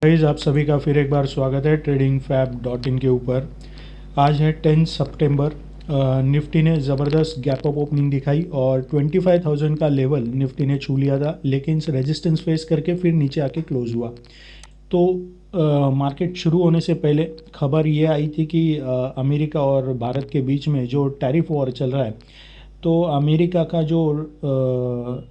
Guys, आप सभी का फिर एक बार स्वागत है ट्रेडिंग फैब डॉट इन के ऊपर। आज है 10 सितंबर। निफ्टी ने ज़बरदस्त गैप अप ओपनिंग दिखाई और 25,000 का लेवल निफ्टी ने छू लिया था, लेकिन रेजिस्टेंस फेस करके फिर नीचे आके क्लोज हुआ। तो मार्केट शुरू होने से पहले खबर ये आई थी कि अमेरिका और भारत के बीच में जो टैरिफ वॉर चल रहा है, तो अमेरिका का जो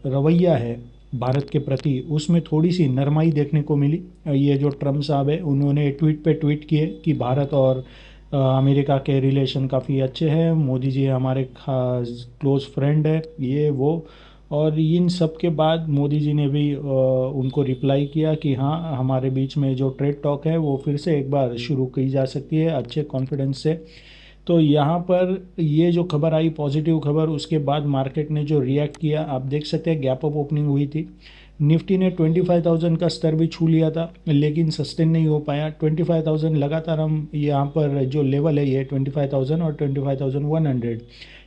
रवैया है भारत के प्रति, उसमें थोड़ी सी नरमाई देखने को मिली। ये जो ट्रम्प साहब है, उन्होंने ट्वीट पे ट्वीट किए कि भारत और अमेरिका के रिलेशन काफ़ी अच्छे हैं, मोदी जी हमारे खास क्लोज फ्रेंड है, ये वो। और इन सब के बाद मोदी जी ने भी उनको रिप्लाई किया कि हाँ, हमारे बीच में जो ट्रेड टॉक है वो फिर से एक बार शुरू की जा सकती है अच्छे कॉन्फिडेंस से। तो यहाँ पर ये जो खबर आई, पॉजिटिव खबर, उसके बाद मार्केट ने जो रिएक्ट किया आप देख सकते हैं। गैप अप ओपनिंग हुई थी, निफ्टी ने 25,000 का स्तर भी छू लिया था, लेकिन सस्टेन नहीं हो पाया। 25,000 लगातार हम यहाँ पर जो लेवल है, ये 25,000 और 25,100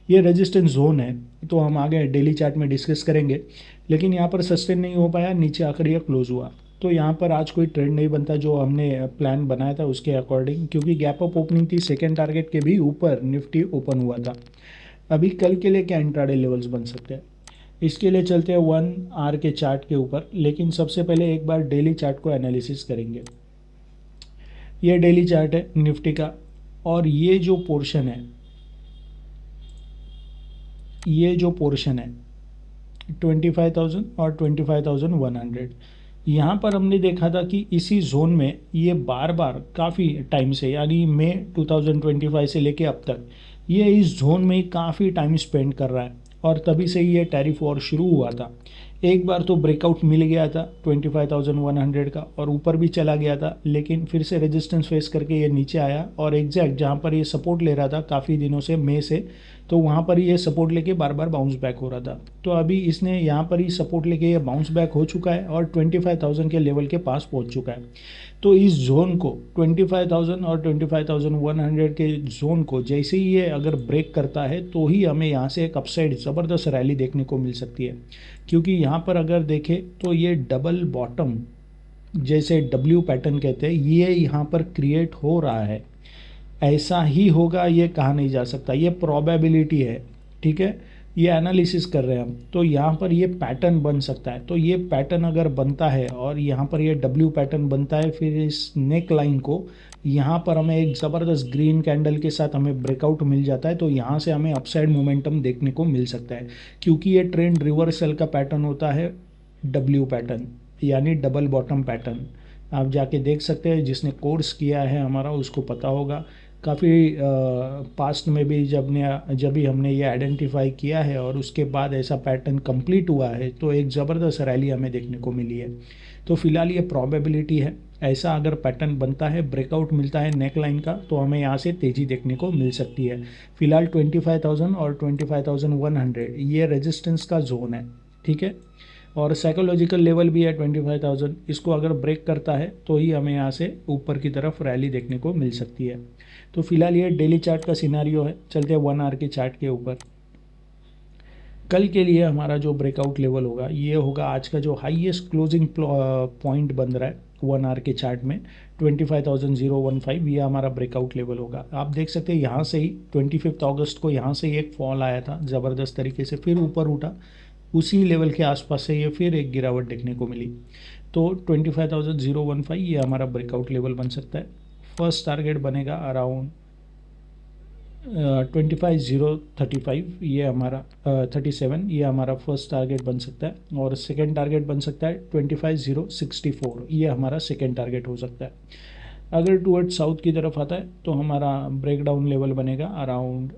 ये रेजिस्टेंस जोन है। तो हम आगे डेली चार्ट में डिस्कस करेंगे, लेकिन यहाँ पर सस्टेन नहीं हो पाया, नीचे आकर यह क्लोज हुआ। तो यहाँ पर आज कोई ट्रेंड नहीं बनता जो हमने प्लान बनाया था उसके अकॉर्डिंग, क्योंकि गैप अप ओपनिंग थी, सेकेंड टारगेट के भी ऊपर निफ्टी ओपन हुआ था। अभी कल के लिए क्या इंट्राडे लेवल्स बन सकते हैं, इसके लिए चलते हैं 1 आवर के चार्ट के ऊपर। लेकिन सबसे पहले एक बार डेली चार्ट को एनालिसिस करेंगे। ये डेली चार्ट है निफ्टी का, और ये जो पोर्शन है 25,000 और 25,100, यहाँ पर हमने देखा था कि इसी जोन में ये बार बार काफ़ी टाइम से, यानी मई 2025 से लेके अब तक ये इस जोन में ही काफ़ी टाइम स्पेंड कर रहा है। और तभी से ही ये टैरिफ वॉर शुरू हुआ था। एक बार तो ब्रेकआउट मिल गया था 25,100 का और ऊपर भी चला गया था, लेकिन फिर से रेजिस्टेंस फेस करके ये नीचे आया और एग्जैक्ट जहाँ पर ये सपोर्ट ले रहा था काफ़ी दिनों से, मई से, तो वहाँ पर ये सपोर्ट लेके बार बार बाउंस बैक हो रहा था। तो अभी इसने यहाँ पर ही सपोर्ट लेके ये बाउंस बैक हो चुका है और 25,000 के लेवल के पास पहुँच चुका है। तो इस जोन को 25,000 और 25,100 के जोन को जैसे ही ये अगर ब्रेक करता है, तो ही हमें यहाँ से एक अपसाइड ज़बरदस्त रैली देखने को मिल सकती है। क्योंकि यहाँ पर अगर देखें तो ये डबल बॉटम, जैसे डब्ल्यू पैटर्न कहते हैं, ये यहाँ पर क्रिएट हो रहा है। ऐसा ही होगा ये कहा नहीं जा सकता, ये प्रोबेबिलिटी है, ठीक है, ये एनालिसिस कर रहे हैं हम। तो यहाँ पर ये पैटर्न बन सकता है। तो ये पैटर्न अगर बनता है और यहाँ पर ये डब्ल्यू पैटर्न बनता है, फिर इस नेक लाइन को यहाँ पर हमें एक ज़बरदस्त ग्रीन कैंडल के साथ हमें ब्रेकआउट मिल जाता है, तो यहाँ से हमें अपसाइड मोमेंटम देखने को मिल सकता है। क्योंकि ये ट्रेंड रिवर्सल का पैटर्न होता है, डब्ल्यू पैटर्न, यानी डबल बॉटम पैटर्न। आप जाके देख सकते हैं, जिसने कोर्स किया है हमारा उसको पता होगा। काफ़ी पास्ट में भी जब भी हमने ये आइडेंटिफाई किया है और उसके बाद ऐसा पैटर्न कंप्लीट हुआ है, तो एक ज़बरदस्त रैली हमें देखने को मिली है। तो फिलहाल ये प्रोबेबिलिटी है, ऐसा अगर पैटर्न बनता है, ब्रेकआउट मिलता है नेक लाइन का, तो हमें यहाँ से तेज़ी देखने को मिल सकती है। फिलहाल 25,000 और 25,100 ये रेजिस्टेंस का जोन है, ठीक है। और साइकोलॉजिकल लेवल भी है 25,000, इसको अगर ब्रेक करता है तो ही हमें यहाँ से ऊपर की तरफ रैली देखने को मिल सकती है। तो फिलहाल ये डेली चार्ट का सिनारियो है। चलते हैं 1 आवर के चार्ट के ऊपर। कल के लिए हमारा जो ब्रेकआउट लेवल होगा, ये होगा आज का जो हाईएस्ट क्लोजिंग पॉइंट बन रहा है 1 आवर के चार्ट में, 25,015, ये हमारा ब्रेकआउट लेवल होगा। आप देख सकते हैं यहाँ से ही 25 अगस्त को यहाँ से ही एक फॉल आया था ज़बरदस्त तरीके से, फिर ऊपर उठा, उसी लेवल के आसपास से ये फिर एक गिरावट देखने को मिली। तो 25,015 ये हमारा ब्रेकआउट लेवल बन सकता है। फर्स्ट टारगेट बनेगा अराउंड 25,035, ये हमारा 37, ये हमारा फर्स्ट टारगेट बन सकता है। और सेकेंड टारगेट बन सकता है 25,064, ये हमारा सेकेंड टारगेट हो सकता है। अगर टूवर्ड साउथ की तरफ आता है तो हमारा ब्रेकडाउन लेवल बनेगा अराउंड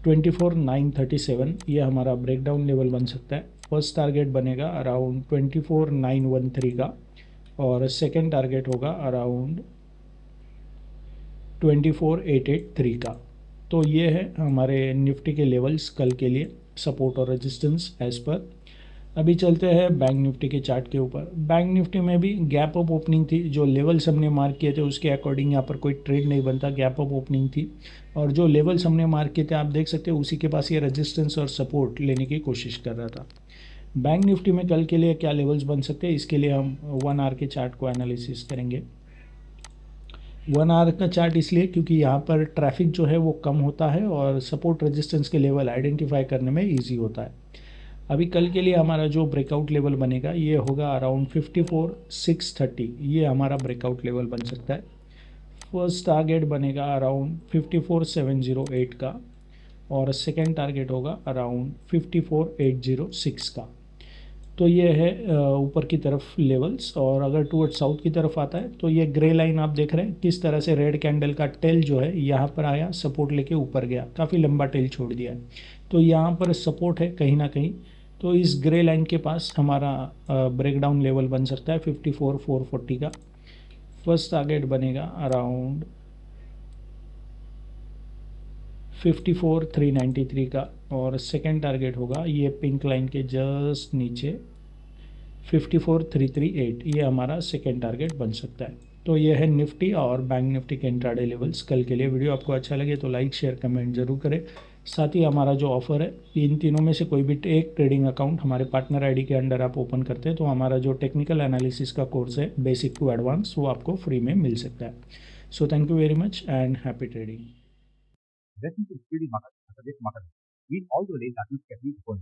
24,937, ये हमारा ब्रेकडाउन लेवल बन सकता है। फर्स्ट टारगेट बनेगा अराउंड 24,913 का, और सेकेंड टारगेट होगा अराउंड 24,883 का। तो ये है हमारे निफ्टी के लेवल्स कल के लिए, सपोर्ट और रेजिस्टेंस एज पर। अभी चलते हैं बैंक निफ्टी के चार्ट के ऊपर। बैंक निफ्टी में भी गैप अप ओपनिंग थी, जो लेवल्स हमने मार्क किए थे उसके अकॉर्डिंग यहाँ पर कोई ट्रेड नहीं बनता, गैप अप ओपनिंग थी। और जो लेवल्स हमने मार्क किए थे आप देख सकते हो, उसी के पास ये रेजिस्टेंस और सपोर्ट लेने की कोशिश कर रहा था। बैंक निफ्टी में कल के लिए क्या लेवल्स बन सकते हैं, इसके लिए हम 1 आवर के चार्ट को एनालिसिस करेंगे। 1 आवर का चार्ट इसलिए क्योंकि यहाँ पर ट्रैफिक जो है वो कम होता है और सपोर्ट रेजिस्टेंस के लेवल आइडेंटिफाई करने में ईजी होता है। अभी कल के लिए हमारा जो ब्रेकआउट लेवल बनेगा ये होगा अराउंड 54,630, ये हमारा ब्रेकआउट लेवल बन सकता है। फर्स्ट टारगेट बनेगा अराउंड 54,708 का और सेकेंड टारगेट होगा अराउंड 54,806 का। तो ये है ऊपर की तरफ लेवल्स। और अगर टूवर्ड साउथ की तरफ आता है तो ये ग्रे लाइन आप देख रहे हैं किस तरह से रेड कैंडल का टेल जो है यहाँ पर आया, सपोर्ट लेके ऊपर गया, काफ़ी लंबा टेल छोड़ दिया है। तो यहाँ पर सपोर्ट है कहीं ना कहीं। तो इस ग्रे लाइन के पास हमारा ब्रेकडाउन लेवल बन सकता है 54,440 का। फर्स्ट टारगेट बनेगा अराउंड 54,393 का और सेकेंड टारगेट होगा ये पिंक लाइन के जस्ट नीचे 54,338, ये हमारा सेकेंड टारगेट बन सकता है। तो ये है निफ्टी और बैंक निफ्टी के इंट्राडे लेवल्स कल के लिए। वीडियो आपको अच्छा लगे तो लाइक शेयर कमेंट जरूर करें। साथ ही हमारा जो ऑफर है, इन तीनों में से कोई भी एक ट्रेडिंग अकाउंट हमारे पार्टनर आईडी के अंडर आप ओपन करते हैं तो हमारा जो टेक्निकल एनालिसिस का कोर्स है बेसिक टू एडवांस, वो आपको फ्री में मिल सकता है। So thank you very much and happy trading. Welcome to 3D Market, Pradesh Market. Read all the related documents carefully before